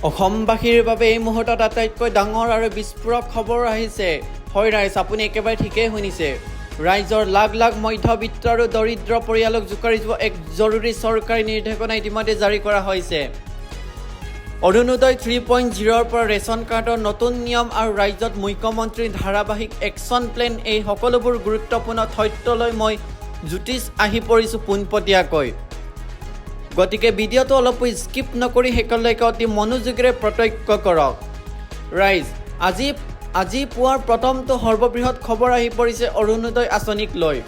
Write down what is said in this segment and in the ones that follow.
অসমবাসীৰ বাবে এই মুহূৰ্তত আটাইতকৈ ডাঙৰ আৰু বিস্ফোৰক খবৰ আহিছে। হয় ৰাইজ, আপুনি একেবাৰে ঠিকেই শুনিছে। ৰাইজৰ লাখ লাখ মধ্যবিত্ত আৰু দৰিদ্ৰ পৰিয়ালক জোকাৰি যোৱা এক জৰুৰী চৰকাৰী নিৰ্দেশনা ইতিমধ্যে জাৰি কৰা হৈছে। অৰুণোদয় 3.0ৰ পৰা ৰেচন কাৰ্ডৰ নতুন নিয়ম আৰু ৰাজ্যত মুখ্যমন্ত্ৰীৰ ধাৰাবাহিক একশ্যন প্লেন, এই সকলোবোৰ গুৰুত্বপূৰ্ণ তথ্যলৈ মই জ্যোতিষ আহি পৰিছোঁ পোনপটীয়াকৈ। গতিকে ভিডিঅ'টো অলপো স্কিপ নকৰি শেষলৈকে অতি মনোযোগেৰে প্ৰত্যক্ষ কৰক। ৰাইজ, আজি পুৱাৰ প্ৰথমটো সৰ্ববৃহৎ খবৰ আহি পৰিছে অৰুণোদয় আঁচনিক লৈ।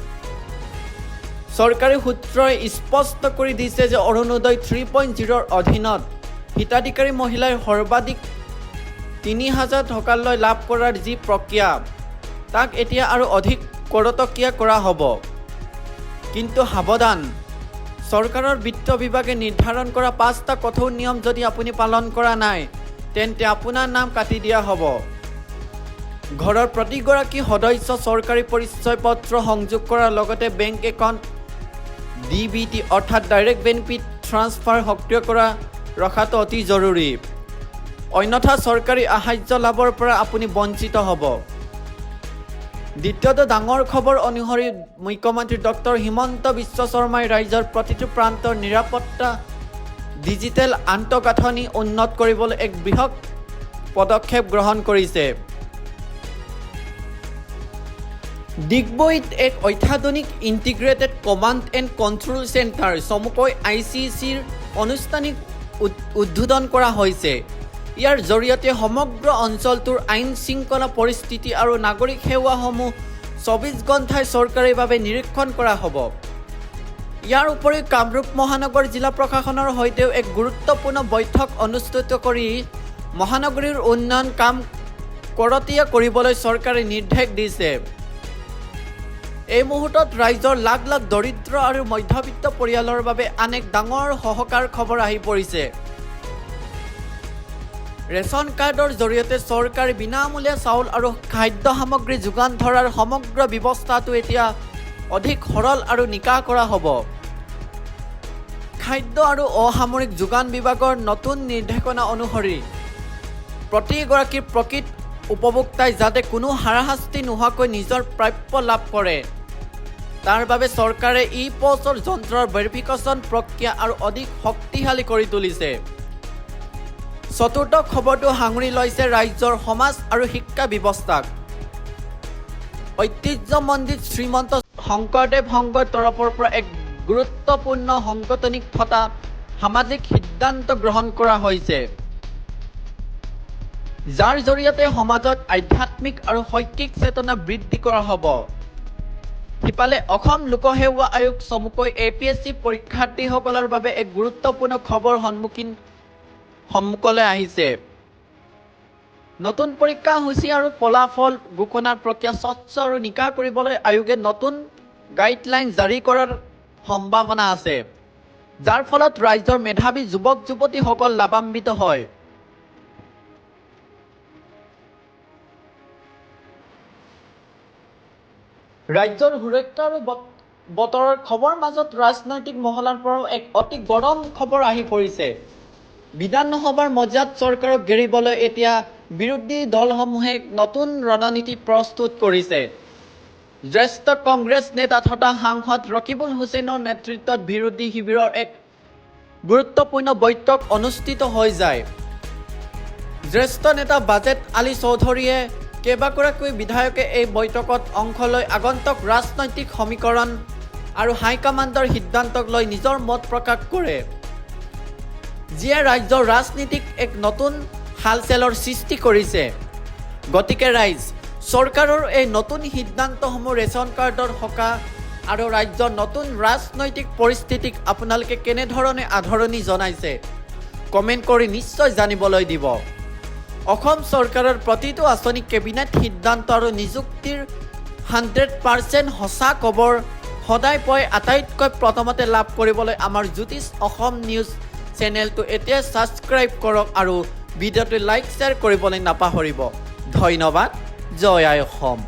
চৰকাৰী সূত্ৰই স্পষ্ট কৰি দিছে যে অৰুণোদয় 3.0ৰ অধীনত হিতাধিকাৰী মহিলাই সৰ্বাধিক ৩,০০০ টকালৈ লাভ কৰাৰ যি প্ৰক্ৰিয়া, তাক এতিয়া আৰু অধিক কৰতকীয়া কৰা হ'ব। কিন্তু সাৱধান, চৰকাৰৰ বিত্ত বিভাগে নিৰ্ধাৰণ কৰা 5টা কঠোৰ নিয়ম যদি আপুনি পালন কৰা নাই, তেন্তে আপোনাৰ নাম কাটি দিয়া হ'ব। ঘৰৰ প্ৰতিগৰাকী সদস্য চৰকাৰী পৰিচয় পত্ৰ সংযোগ কৰাৰ লগতে বেংক একাউণ্ট DBT অৰ্থাৎ ডাইৰেক্ট বেনিফিট ট্ৰান্সফাৰ সক্ৰিয় কৰা ৰখাটো অতি জৰুৰী। অন্যথা চৰকাৰী সাহায্য লাভৰ পৰা আপুনি বঞ্চিত হ'ব। দ্বিতীয়টো ডাঙৰ খবৰ অনুসৰি মুখ্যমন্ত্ৰী ডক্টৰ হিমন্ত বিশ্ব শৰ্মাই ৰাজ্যৰ প্ৰতিটো প্ৰান্তৰ নিৰাপত্তা ডিজিটেল আন্তঃগাঁথনি উন্নত কৰিবলৈ এক বৃহৎ পদক্ষেপ গ্ৰহণ কৰিছে। ডিগবৈত এক অত্যাধুনিক integrated command and control centre চমুকৈ ICCCৰ আনুষ্ঠানিক উদ্বোধন কৰা হৈছে। ইয়াৰ জৰিয়তে সমগ্ৰ অঞ্চলটোৰ আইন শৃংখলা পৰিস্থিতি আৰু নাগৰিক সেৱাসমূহ ২৪ ঘণ্টাই চৰকাৰীভাৱে নিৰীক্ষণ কৰা হ'ব। ইয়াৰ উপৰিও কামৰূপ মহানগৰ জিলা প্ৰশাসনৰ সৈতেও এক গুৰুত্বপূৰ্ণ বৈঠক অনুষ্ঠিত কৰি মহানগৰীৰ উন্নয়ন কাম কৰতীয়া কৰিবলৈ চৰকাৰে নিৰ্দেশ দিছে। এই মুহূৰ্তত ৰাজ্যৰ লাখ লাখ দৰিদ্ৰ আৰু মধ্যবিত্ত পৰিয়ালৰ বাবে আন এক ডাঙৰ সহকাৰ খবৰ আহি পৰিছে। ৰেচন কাৰ্ডৰ জৰিয়তে চৰকাৰী বিনামূলীয়া চাউল আৰু খাদ্য সামগ্ৰী যোগান ধৰাৰ সমগ্ৰ ব্যৱস্থাটো এতিয়া অধিক সৰল আৰু নিকা কৰা হ'ব। খাদ্য আৰু অসামৰিক যোগান বিভাগৰ নতুন নিৰ্দেশনা অনুসৰি প্ৰতিগৰাকী প্ৰকৃত উপভোক্তাই যাতে কোনো হাৰাশাস্তি নোহোৱাকৈ নিজৰ প্ৰাপ্য লাভ কৰে, তাৰ বাবে চৰকাৰে e-POSৰ যন্ত্ৰৰ ভেৰিফিকেশ্যন প্ৰক্ৰিয়া আৰু অধিক শক্তিশালী কৰি তুলিছে। চতুৰ্থ খবৰটো সাঙুৰি লৈছে ৰাজ্যৰ সমাজ আৰু শিক্ষা ব্যৱস্থাক। ঐতিহ্যমণ্ডিত শ্ৰীমন্ত শংকৰদেৱ সংঘৰ তৰফৰ পৰা এক গুৰুত্বপূৰ্ণ সাংগঠনিক তথা সামাজিক সিদ্ধান্ত গ্ৰহণ কৰা হৈছে, যাৰ জৰিয়তে সমাজত আধ্যাত্মিক আৰু শৈক্ষিক চেতনা বৃদ্ধি কৰা হ'ব। সিফালে অসম লোকসেৱা আয়োগ চমুকৈ APSC পৰীক্ষাৰ্থীসকলৰ বাবে এক গুৰুত্বপূৰ্ণ খবৰ সন্মুখলৈ আহিছে। নতুন পৰীক্ষা সূচী আৰু ফলাফল ঘোষণাৰ প্ৰক্ৰিয়া স্বচ্ছ আৰু নিকা কৰিবলৈ আয়োগে নতুন গাইডলাইন জাৰি কৰাৰ সম্ভাৱনা আছে, যাৰ ফলত ৰাজ্যৰ মেধাৱী যুৱক যুৱতীসকল লাভান্বিত হয়। ৰাজ্যৰ সুৰক্ষা আৰু বতৰৰ খবৰ মাজত ৰাজনৈতিক মহলৰ পৰাও এক অতি গৰম খবৰ আহি পৰিছে। বিধানসভাৰ মজিয়াত চৰকাৰক ঘেৰিবলৈ এতিয়া বিৰোধী দলসমূহে নতুন ৰণনীতি প্ৰস্তুত কৰিছে। জ্যেষ্ঠ কংগ্ৰেছ নেতা তথা সাংসদ ৰকিবুল হুছেইনৰ নেতৃত্বত বিৰোধী শিবিৰৰ এক গুৰুত্বপূৰ্ণ বৈঠক অনুষ্ঠিত হৈ যায়। জ্যেষ্ঠ নেতা বাজেট আলী চৌধুৰীয়ে কেইবাগৰাকী বিধায়কে এই বৈঠকত অংশ লৈ আগন্তুক ৰাজনৈতিক সমীকৰণ আৰু হাইকমাণ্ডৰ সিদ্ধান্তক লৈ নিজৰ মত প্ৰকাশ কৰে, যিয়ে ৰাজ্যৰ ৰাজনীতিক এক নতুন হালচেলৰ সৃষ্টি কৰিছে। গতিকে ৰাইজ, চৰকাৰৰ এই নতুন সিদ্ধান্তসমূহ ৰেচন কাৰ্ডৰ সকাহ আৰু ৰাজ্যৰ নতুন ৰাজনৈতিক পৰিস্থিতিক আপোনালোকে কেনেধৰণে আদৰণি জনাইছে কমেণ্ট কৰি নিশ্চয় জানিবলৈ দিব। অসম চৰকাৰৰ প্ৰতিটো আঁচনি, কেবিনেট সিদ্ধান্ত আৰু নিযুক্তিৰ 100% সঁচা খবৰ সদায় পুৱাই আটাইতকৈ প্ৰথমতে লাভ কৰিবলৈ আমাৰ জ্যোতিষ অসম নিউজ চেনেলটো এতিয়া ছাবস্ক্ৰাইব কৰক আৰু ভিডিঅ'টো লাইক শ্বেয়াৰ কৰিবলৈ নাপাহৰিব। ধন্যবাদ। জয় আই অসম।